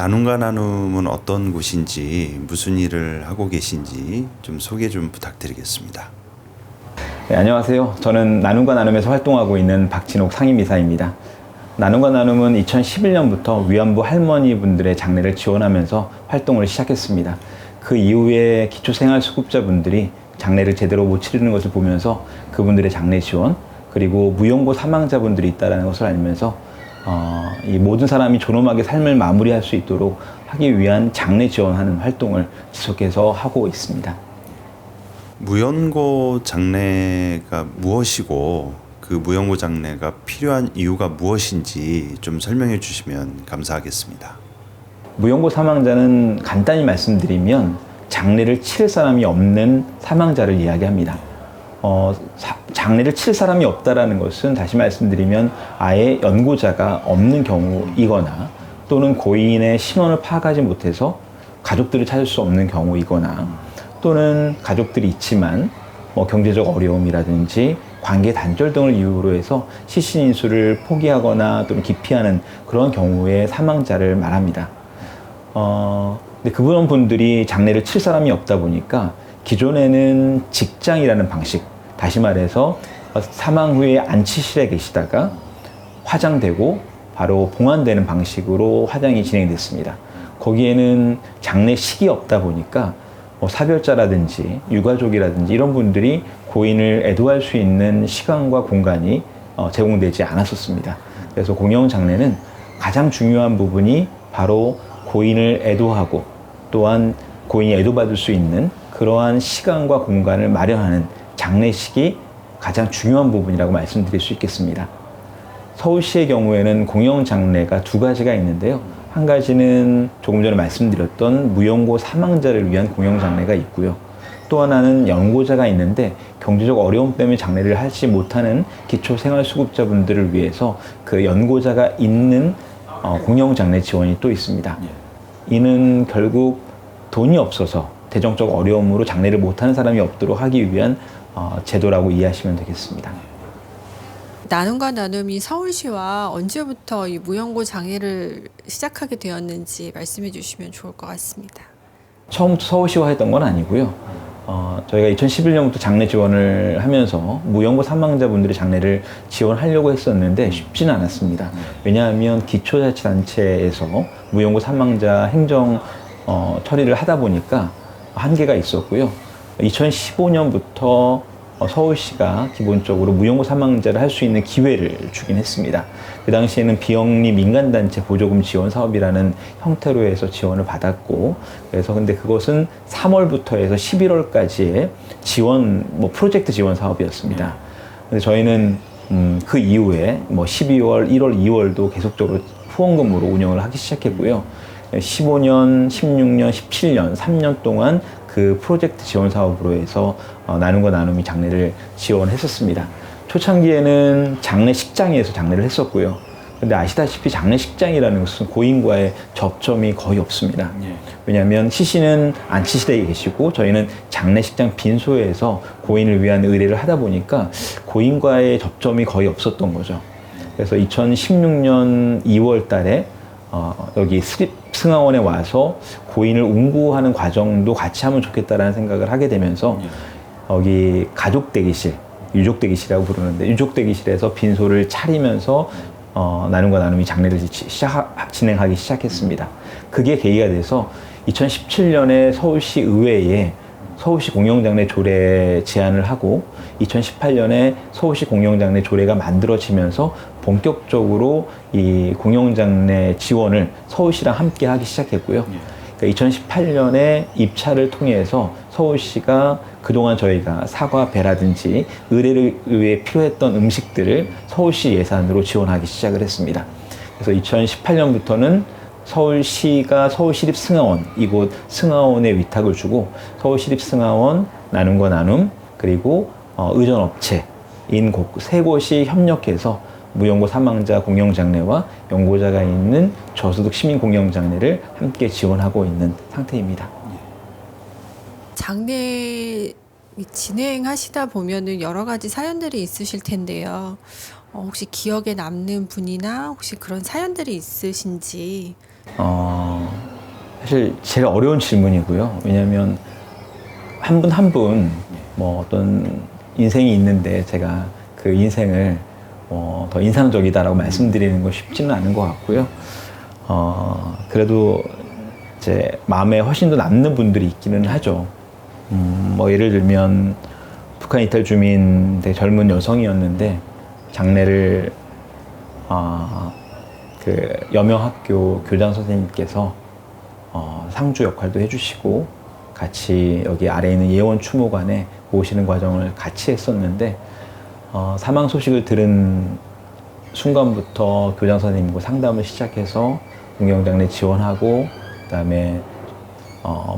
나눔과 나눔은 어떤 곳인지, 무슨 일을 하고 계신지 좀 소개 좀 부탁드리겠습니다. 네, 안녕하세요. 저는 나눔과 나눔에서 활동하고 있는 박진옥 상임이사입니다. 나눔과 나눔은 2011년부터 위안부 할머니분들의 장례를 지원하면서 활동을 시작했습니다. 그 이후에 기초생활수급자분들이 장례를 제대로 못 치르는 것을 보면서 그분들의 장례 지원, 그리고 무용고 사망자분들이 있다는 것을 알면서 이 모든 사람이 존엄하게 삶을 마무리할 수 있도록 하기 위한 장례 지원하는 활동을 지속해서 하고 있습니다. 무연고 장례가 무엇이고 그 무연고 장례가 필요한 이유가 무엇인지 좀 설명해 주시면 감사하겠습니다. 무연고 사망자는 간단히 말씀드리면 장례를 치를 사람이 없는 사망자를 이야기합니다. 장례를 칠 사람이 없다라는 것은 다시 말씀드리면 아예 연고자가 없는 경우이거나 또는 고인의 신원을 파악하지 못해서 가족들을 찾을 수 없는 경우이거나 또는 가족들이 있지만 경제적 어려움이라든지 관계 단절 등을 이유로 해서 시신 인수를 포기하거나 또는 기피하는 그런 경우의 사망자를 말합니다. 근데 그런 분들이 장례를 칠 사람이 없다 보니까 기존에는 직장이라는 방식, 다시 말해서 사망 후에 안치실에 계시다가 화장되고 바로 봉안되는 방식으로 화장이 진행됐습니다. 거기에는 장례식이 없다 보니까 사별자라든지 유가족이라든지 이런 분들이 고인을 애도할 수 있는 시간과 공간이 제공되지 않았었습니다. 그래서 공영장례는 가장 중요한 부분이 바로 고인을 애도하고 또한 고인이 애도받을 수 있는 그러한 시간과 공간을 마련하는 장례식이 가장 중요한 부분이라고 말씀드릴 수 있겠습니다. 서울시의 경우에는 공영장례가 두 가지가 있는데요. 한 가지는 조금 전에 말씀드렸던 무연고 사망자를 위한 공영장례가 있고요. 또 하나는 연고자가 있는데 경제적 어려움 때문에 장례를 하지 못하는 기초생활수급자분들을 위해서 그 연고자가 있는 공영장례 지원이 또 있습니다. 이는 결국 돈이 없어서 재정적 어려움으로 장례를 못하는 사람이 없도록 하기 위한 제도라고 이해하시면 되겠습니다. 나눔과 나눔이 서울시와 언제부터 이 무연고 장애를 시작하게 되었는지 말씀해 주시면 좋을 것 같습니다. 처음부터 서울시와 했던 건 아니고요. 저희가 2011년부터 장례 지원을 하면서 무연고 사망자분들의 장례를 지원하려고 했었는데 쉽지는 않았습니다. 왜냐하면 기초자치단체에서 무연고 사망자 행정 처리를 하다 보니까 한계가 있었고요. 2015년부터 서울시가 기본적으로 무연고 사망자를 할 수 있는 기회를 주긴 했습니다. 그 당시에는 비영리 민간단체 보조금 지원 사업이라는 형태로 해서 지원을 받았고, 그래서 근데 그것은 3월부터 해서 11월까지의 지원, 프로젝트 지원 사업이었습니다. 근데 저희는 그 이후에 12월, 1월, 2월도 계속적으로 후원금으로 운영을 하기 시작했고요. 15년, 16년, 17년, 3년 동안 그 프로젝트 지원 사업으로 해서 나눔과 나눔이 장례를 지원했었습니다. 초창기에는 장례식장에서 장례를 했었고요. 근데 아시다시피 장례식장이라는 것은 고인과의 접점이 거의 없습니다. 왜냐하면 시신은 안치실에 계시고 저희는 장례식장 빈소에서 고인을 위한 의례를 하다 보니까 고인과의 접점이 거의 없었던 거죠. 그래서 2016년 2월 달에 여기 승하원에 와서 고인을 운구하는 과정도 같이 하면 좋겠다라는 생각을 하게 되면서 여기 가족 대기실, 유족 대기실이라고 부르는데 유족 대기실에서 빈소를 차리면서 나눔과 나눔이 장례를 진행하기 시작했습니다. 그게 계기가 돼서 2017년에 서울시 의회에 서울시 공영장례 조례 제안을 하고 2018년에 서울시 공영장례 조례가 만들어지면서 본격적으로 이 공영장례 지원을 서울시랑 함께 하기 시작했고요. 그러니까 2018년에 입찰을 통해서 서울시가 그동안 저희가 사과, 배라든지 의례를 위해 필요했던 음식들을 서울시 예산으로 지원하기 시작을 했습니다. 그래서 2018년부터는 서울시가 서울시립승하원, 이곳 승하원에 위탁을 주고 서울시립승하원, 나눔과 나눔, 그리고 의전업체인 세 곳이 협력해서 무연고 사망자 공영장례와 연고자가 있는 저소득 시민 공영장례를 함께 지원하고 있는 상태입니다. 장례 진행하시다 보면은 여러 가지 사연들이 있으실 텐데요. 혹시 기억에 남는 분이나 혹시 그런 사연들이 있으신지. 사실 제일 어려운 질문이고요. 왜냐하면 한 분 한 분 뭐 어떤 인생이 있는데 제가 그 인생을 더 인상적이다라고 말씀드리는 건 쉽지는 않은 것 같고요. 그래도 제 마음에 훨씬 더 남는 분들이 있기는 하죠. 뭐 예를 들면 북한 이탈 주민 되게 젊은 여성이었는데 장례를 그 여명학교 교장 선생님께서 상주 역할도 해주시고 같이 여기 아래에 있는 예원 추모관에 모시는 과정을 같이 했었는데 사망 소식을 들은 순간부터 교장 선생님과 상담을 시작해서 공영장례 지원하고 그다음에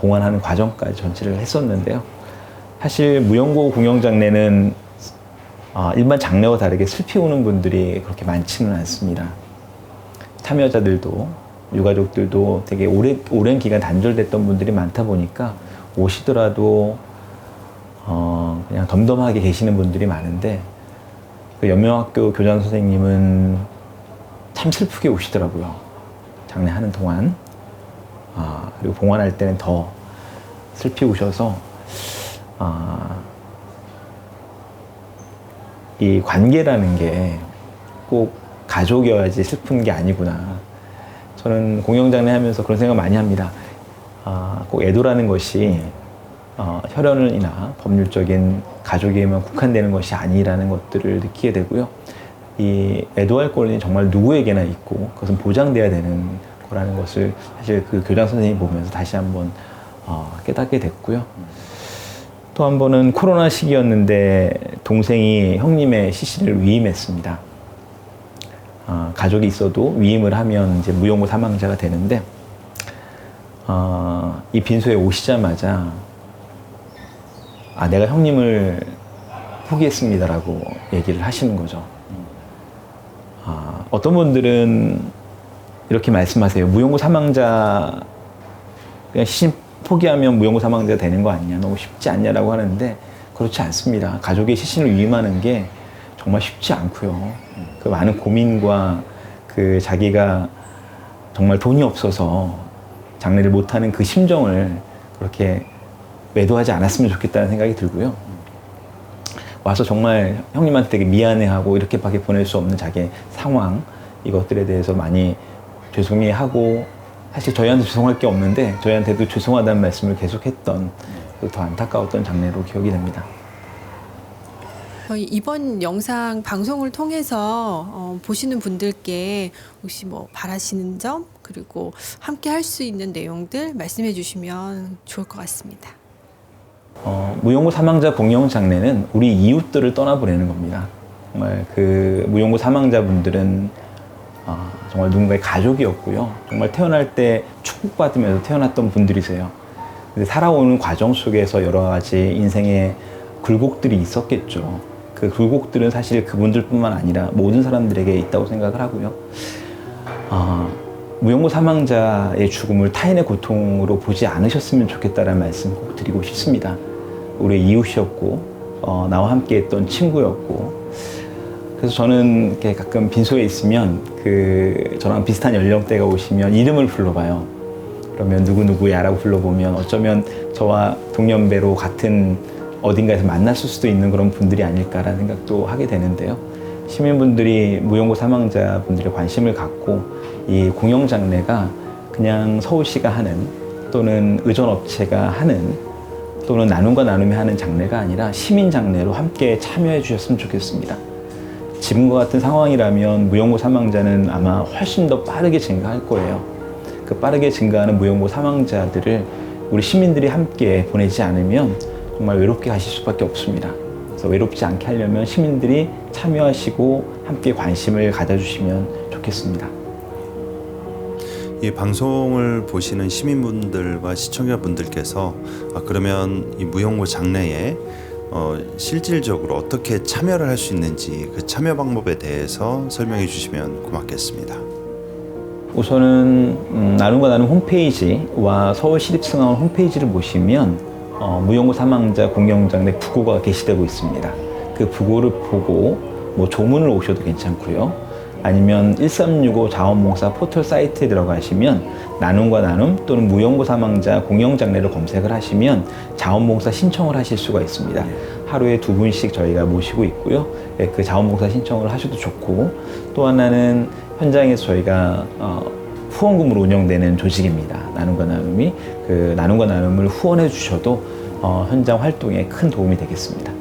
봉안하는 과정까지 전체를 했었는데요. 사실 무용고 공영장례는 일반 장례와 다르게 슬피 우는 분들이 그렇게 많지는 않습니다. 참여자들도 유가족들도 되게 오랜 기간 단절됐던 분들이 많다 보니까 오시더라도 그냥 덤덤하게 계시는 분들이 많은데 그 연명학교 교장 선생님은 참 슬프게 오시더라고요. 장례하는 동안. 그리고 봉안할 때는 더 슬피 우셔서 이 관계라는 게 꼭 가족이어야지 슬픈 게 아니구나. 저는 공영장례 하면서 그런 생각 많이 합니다. 꼭 애도라는 것이 혈연이나 법률적인 가족에만 국한되는 것이 아니라는 것들을 느끼게 되고요. 이 애도할 권리는 정말 누구에게나 있고 그것은 보장돼야 되는 거라는 것을 사실 그 교장 선생님이 보면서 다시 한번 깨닫게 됐고요. 또 한 번은 코로나 시기였는데 동생이 형님의 시신을 위임했습니다. 가족이 있어도 위임을 하면 이제 무용고 사망자가 되는데 이 빈소에 오시자마자 내가 형님을 포기했습니다라고 얘기를 하시는 거죠. 어떤 분들은 이렇게 말씀하세요. 무용고 사망자 그냥 시신 포기하면 무용고 사망자가 되는 거 아니냐, 너무 쉽지 않냐라고 하는데 그렇지 않습니다. 가족의 시신을 위임하는 게 정말 쉽지 않고요. 그 많은 고민과 그 자기가 정말 돈이 없어서 장례를 못하는 그 심정을 그렇게 외도하지 않았으면 좋겠다는 생각이 들고요. 와서 정말 형님한테 되게 미안해하고 이렇게밖에 보낼 수 없는 자기의 상황, 이것들에 대해서 많이 죄송해하고, 사실 저희한테 죄송할 게 없는데 저희한테도 죄송하다는 말씀을 계속했던 더 안타까웠던 장례로 기억이 됩니다. 저희 이번 영상 방송을 통해서 보시는 분들께 혹시 뭐 바라시는 점, 그리고 함께 할 수 있는 내용들 말씀해 주시면 좋을 것 같습니다. 무용고 사망자 공영 장례는 우리 이웃들을 떠나보내는 겁니다. 정말 그 무용고 사망자분들은 정말 누군가의 가족이었고요. 정말 태어날 때 축복받으면서 태어났던 분들이세요. 근데 살아오는 과정 속에서 여러 가지 인생의 굴곡들이 있었겠죠. 그 굴곡들은 사실 그분들뿐만 아니라 모든 사람들에게 있다고 생각을 하고요. 무용고 사망자의 죽음을 타인의 고통으로 보지 않으셨으면 좋겠다는 말씀 꼭 드리고 싶습니다. 우리 이웃이었고 나와 함께 했던 친구였고, 그래서 저는 이렇게 가끔 빈소에 있으면 그 저랑 비슷한 연령대가 오시면 이름을 불러봐요. 그러면 누구누구야라고 불러보면 어쩌면 저와 동년배로 같은 어딘가에서 만났을 수도 있는 그런 분들이 아닐까라는 생각도 하게 되는데요. 시민분들이 무용고 사망자분들의 관심을 갖고 이 공영장례가 그냥 서울시가 하는, 또는 의전업체가 하는, 또는 나눔과 나눔이 하는 장례가 아니라 시민장례로 함께 참여해 주셨으면 좋겠습니다. 지금과 같은 상황이라면 무용고 사망자는 아마 훨씬 더 빠르게 증가할 거예요. 그 빠르게 증가하는 무용고 사망자들을 우리 시민들이 함께 보내지 않으면 정말 외롭게 가실 수밖에 없습니다. 그래서 외롭지 않게 하려면 시민들이 참여하시고 함께 관심을 가져주시면 좋겠습니다. 이 방송을 보시는 시민분들과 시청자분들께서 그러면 이 무용고 장례에 실질적으로 어떻게 참여를 할 수 있는지 그 참여 방법에 대해서 설명해 주시면 고맙겠습니다. 우선은 나눔과 나눔 홈페이지와 서울시립승하원 홈페이지를 보시면 무용고 사망자 공영장례 부고가 게시되고 있습니다. 그 부고를 보고 뭐 조문을 오셔도 괜찮고요. 아니면 1365 자원봉사 포털 사이트에 들어가시면 나눔과 나눔 또는 무용고 사망자 공영장례를 검색을 하시면 자원봉사 신청을 하실 수가 있습니다. 하루에 2분씩 저희가 모시고 있고요. 그 자원봉사 신청을 하셔도 좋고, 또 하나는 현장에서 저희가 후원금으로 운영되는 조직입니다. 나눔과 나눔이 그 나눔과 나눔을 후원해 주셔도 현장 활동에 큰 도움이 되겠습니다.